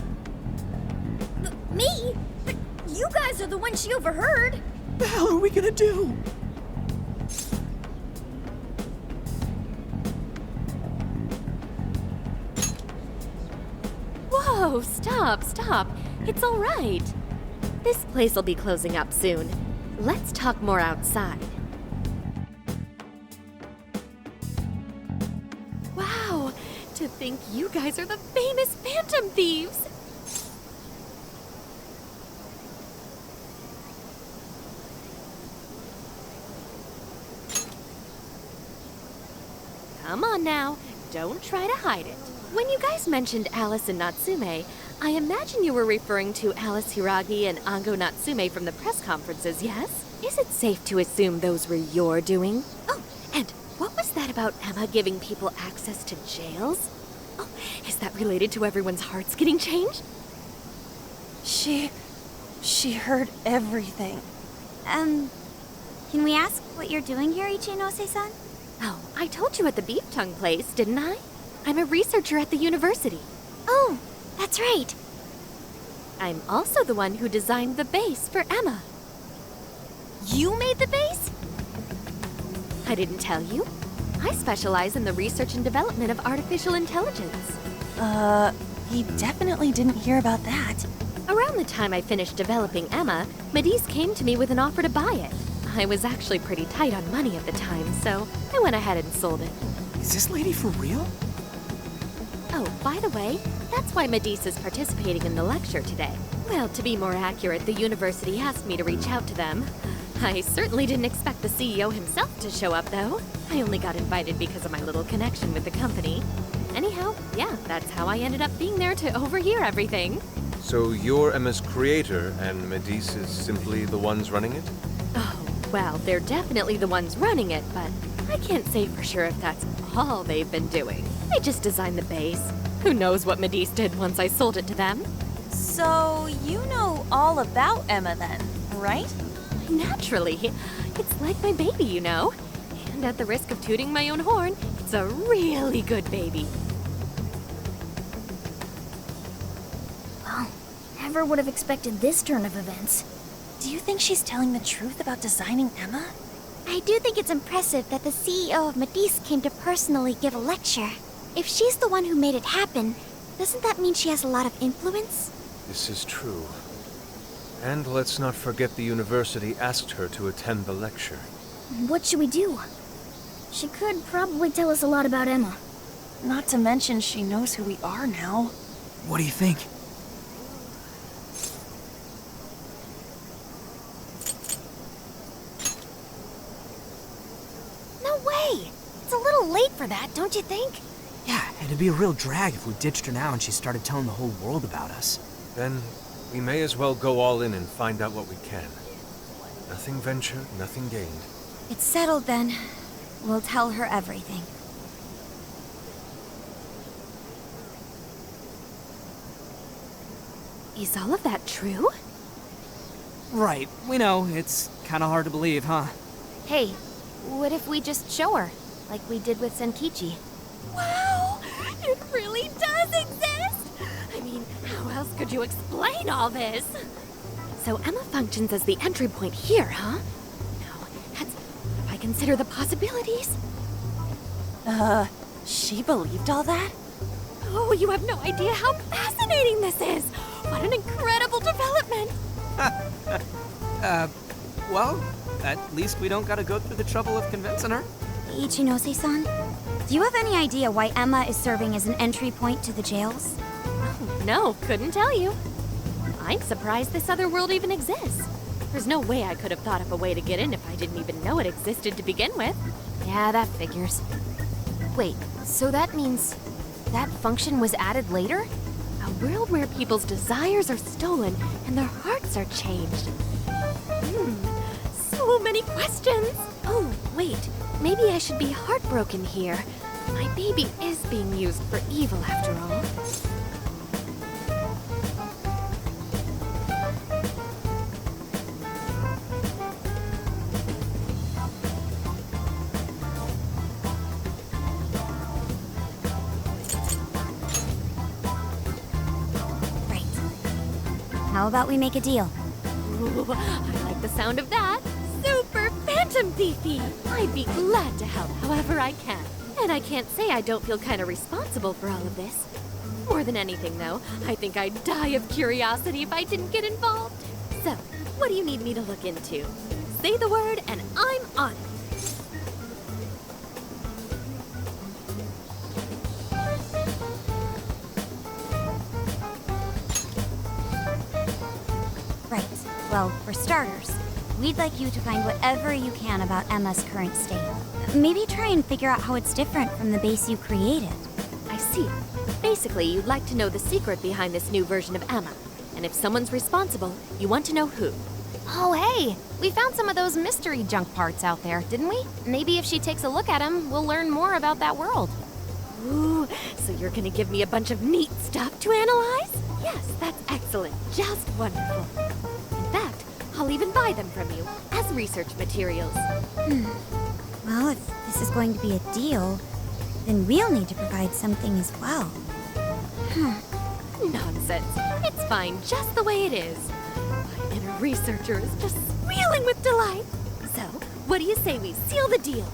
Me? But you guys are the ones she overheard. What the hell are we gonna do? Whoa, stop. It's all right. This place will be closing up soon. Let's talk more outside. Wow, to think you guys are the famous Phantom Thieves. Come on now, don't try to hide it. When you guys mentioned Alice and Natsume, I imagine you were referring to Alice Hiragi and Ango Natsume from the press conferences, yes? Is it safe to assume those were your doing? Oh, and what was that about Emma giving people access to jails? Oh, is that related to everyone's hearts getting changed? She heard everything. Can we ask what you're doing here, Ichinose-san? Oh, I told you at the Beef Tongue place, didn't I? I'm a researcher at the university. Oh, that's right. I'm also the one who designed the base for Emma. You made the base? I didn't tell you. I specialize in the research and development of artificial intelligence. He definitely didn't hear about that. Around the time I finished developing Emma, Medea came to me with an offer to buy it. I was actually pretty tight on money at the time, so I went ahead and sold it. Is this lady for real? Oh, by the way, that's why Medea's participating in the lecture today. Well, to be more accurate, the university asked me to reach out to them. I certainly didn't expect the CEO himself to show up, though. I only got invited because of my little connection with the company. Anyhow, yeah, that's how I ended up being there to overhear everything. So you're Emma's creator, and Medice is simply the ones running it? Oh, well, they're definitely the ones running it, but I can't say for sure if that's all they've been doing. I just designed the base. Who knows what Medice did once I sold it to them? So, you know all about Emma then, right? Naturally. It's like my baby, you know. And at the risk of tooting my own horn, it's a really good baby. Well, never would have expected this turn of events. Do you think she's telling the truth about designing Emma? I do think it's impressive that the CEO of Medice came to personally give a lecture. If she's the one who made it happen, doesn't that mean she has a lot of influence? This is true. And let's not forget the university asked her to attend the lecture. What should we do? She could probably tell us a lot about Emma. Not to mention she knows who we are now. What do you think? No way! It's a little late for that, don't you think? Yeah, it'd be a real drag if we ditched her now and she started telling the whole world about us. Then we may as well go all in and find out what we can. Nothing ventured, nothing gained. It's settled then. We'll tell her everything. Is all of that true? Right, we know. It's kind of hard to believe, huh? Hey, what if we just show her, like we did with Senkichi? Wow! It really does exist! I mean, how else could you explain all this? So Emma functions as the entry point here, huh? No, that's... If I consider the possibilities... She believed all that? Oh, you have no idea how fascinating this is! What an incredible development! Well, at least we don't gotta go through the trouble of convincing her. Ichinose-san, do you have any idea why Emma is serving as an entry point to the jails? Oh, no, couldn't tell you. I'm surprised this other world even exists. There's no way I could have thought of a way to get in if I didn't even know it existed to begin with. Yeah, that figures. Wait, so that means that function was added later? A world where people's desires are stolen and their hearts are changed. So many questions. Oh, wait, maybe I should be heartbroken here. My baby is being used for evil after all. How about we make a deal? Ooh, I like the sound of that. Super Phantom Thiefy! I'd be glad to help however I can. And I can't say I don't feel kind of responsible for all of this. More than anything, though, I think I'd die of curiosity if I didn't get involved. So, what do you need me to look into? Say the word and I'm on it. Right. Well, for starters, we'd like you to find whatever you can about Emma's current state. Maybe try and figure out how it's different from the base you created. I see. Basically, you'd like to know the secret behind this new version of Emma. And if someone's responsible, you want to know who. Oh, hey! We found some of those mystery junk parts out there, didn't we? Maybe if she takes a look at them, we'll learn more about that world. Ooh, so you're gonna give me a bunch of neat stuff to analyze? Yes, that's excellent. Just wonderful. In fact, I'll even buy them from you as research materials. Well, if this is going to be a deal, then we'll need to provide something as well. Nonsense. It's fine just the way it is. My inner researcher is just squealing with delight. So, what do you say we seal the deal?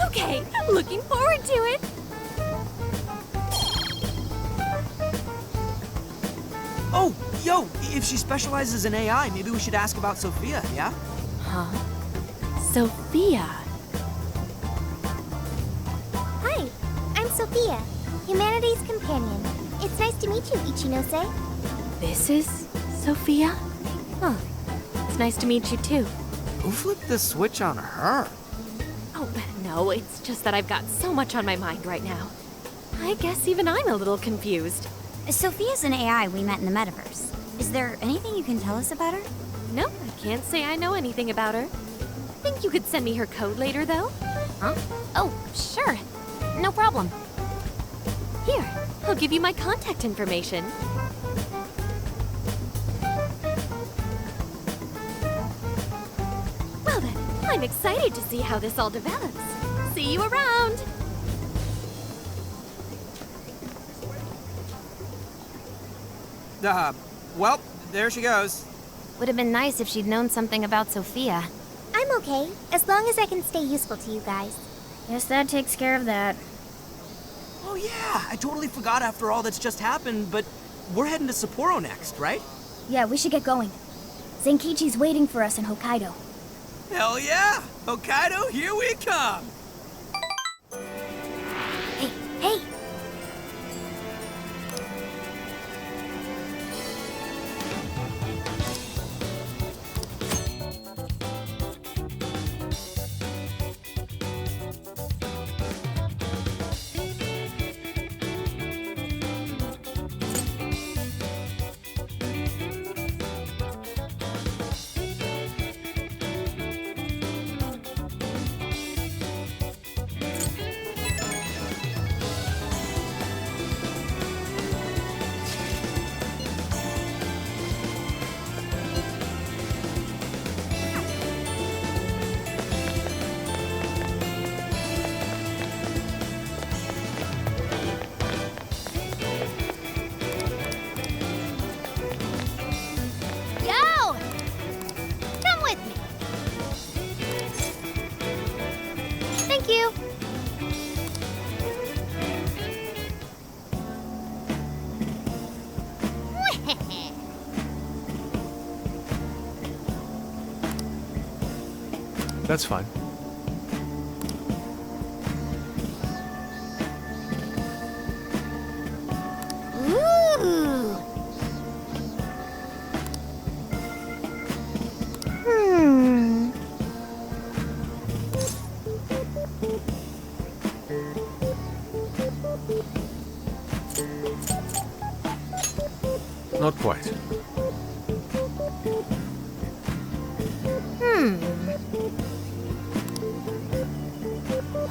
Okay, looking forward to it. If she specializes in AI, maybe we should ask about Sophia, yeah? Huh? Sophia. Hi, I'm Sophia, Humanity's companion. It's nice to meet you, Ichinose. This is Sophia? Huh. It's nice to meet you too. Who flipped the switch on her? Oh, no, it's just that I've got so much on my mind right now. I guess even I'm a little confused. Sophia's an AI we met in the metaverse. Is there anything you can tell us about her? No, I can't say I know anything about her. Think you could send me her code later, though? Huh? Oh, sure. No problem. Here, I'll give you my contact information. Well then, I'm excited to see how this all develops. See you around! Well, there she goes. Would have been nice if she'd known something about Sophia. I'm okay, as long as I can stay useful to you guys. Guess that takes care of that. Oh yeah, I totally forgot after all that's just happened, but we're heading to Sapporo next, right? Yeah, we should get going. Zenkichi's waiting for us in Hokkaido. Hell yeah! Hokkaido, here we come! Hey, hey! That's fine. Ooh! Not quite.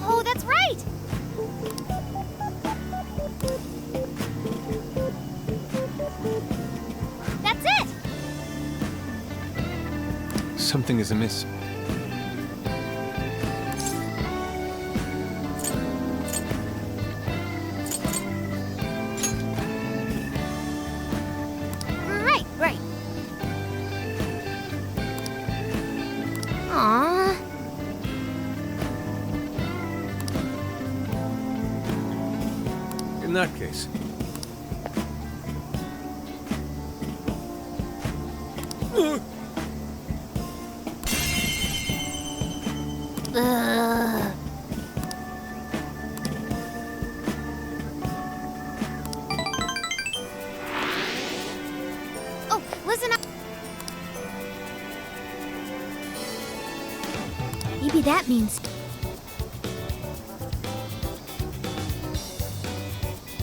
Oh, that's right! That's it! Something is amiss. Right. Aww. In that case, Ugh. Oh, listen up. Maybe that means...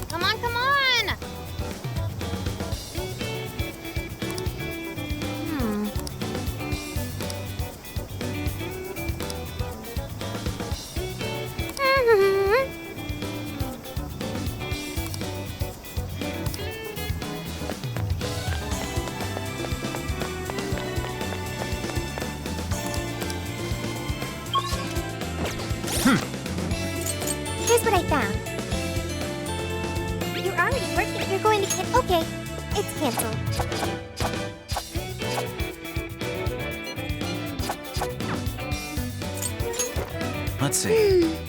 Come on, come on! Here's what I found. You're already working. You're going to get... Okay, it's canceled. Let's see.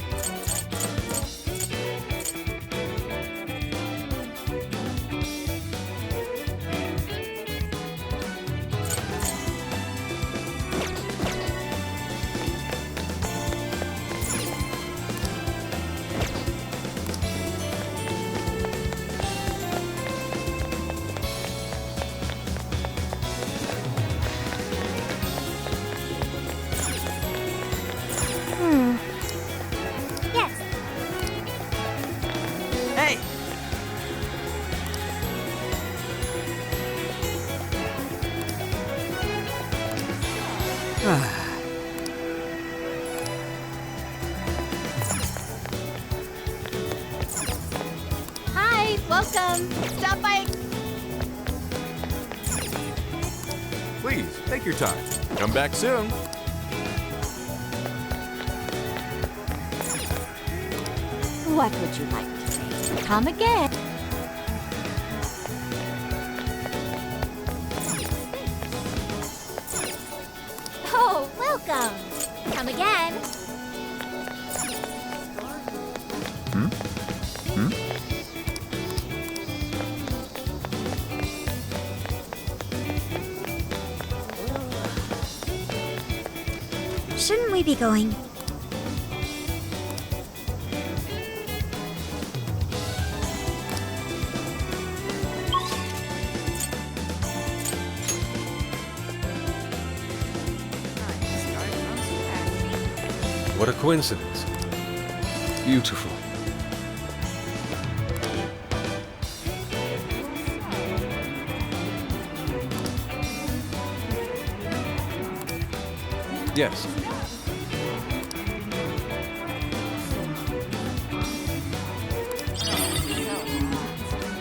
Hi, welcome. Stop by. Please, take your time. Come back soon. What would you like to say? Come again. Oh, welcome! Come again. Shouldn't we be going? What a coincidence. Beautiful. Yes.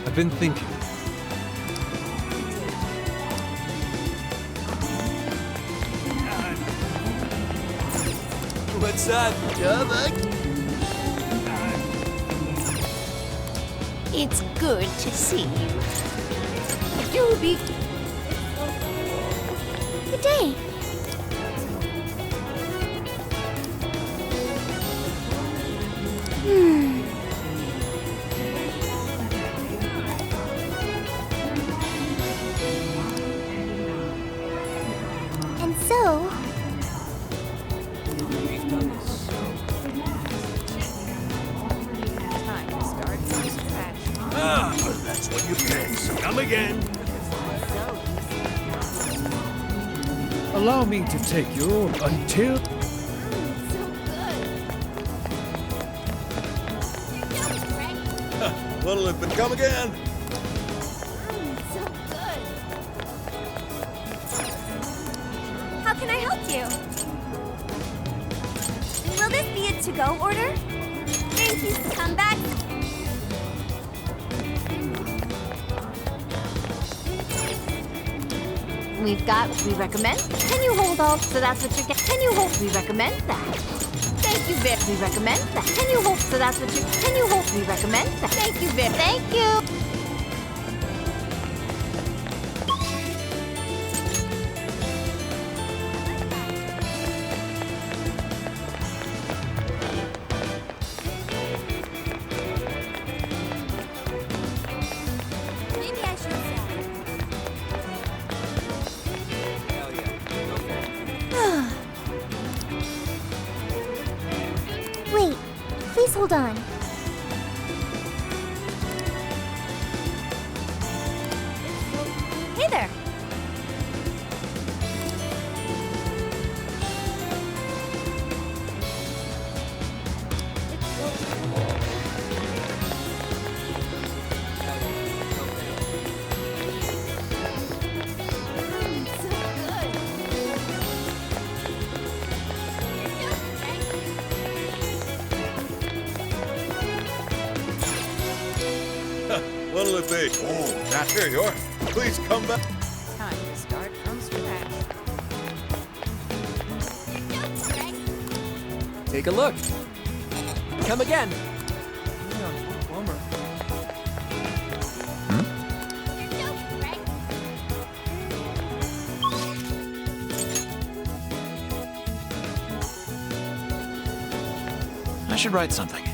I've been thinking. What's up, Java? It's good to see you. You'll be. Good day. And so, Time to start from scratch. Ah, that's what you get. Come again. Allow me to take you until... What'll it come again? how can I help you? Will this be a to-go order? Thank you. Come back. We've got what we recommend. Can you hold all? So that's what you get. Can you hold? We recommend that. Thank you, Vic. We recommend that. Can you hold? So that's what you. Can you hold? We recommend that. Thank you, Vic. Thank you. Maybe I should say. Wait, please hold on. Hey there. What'll it be? Oh, now here you are. Please come back. Time to start from scratch. Take a look. Come again. I should write something.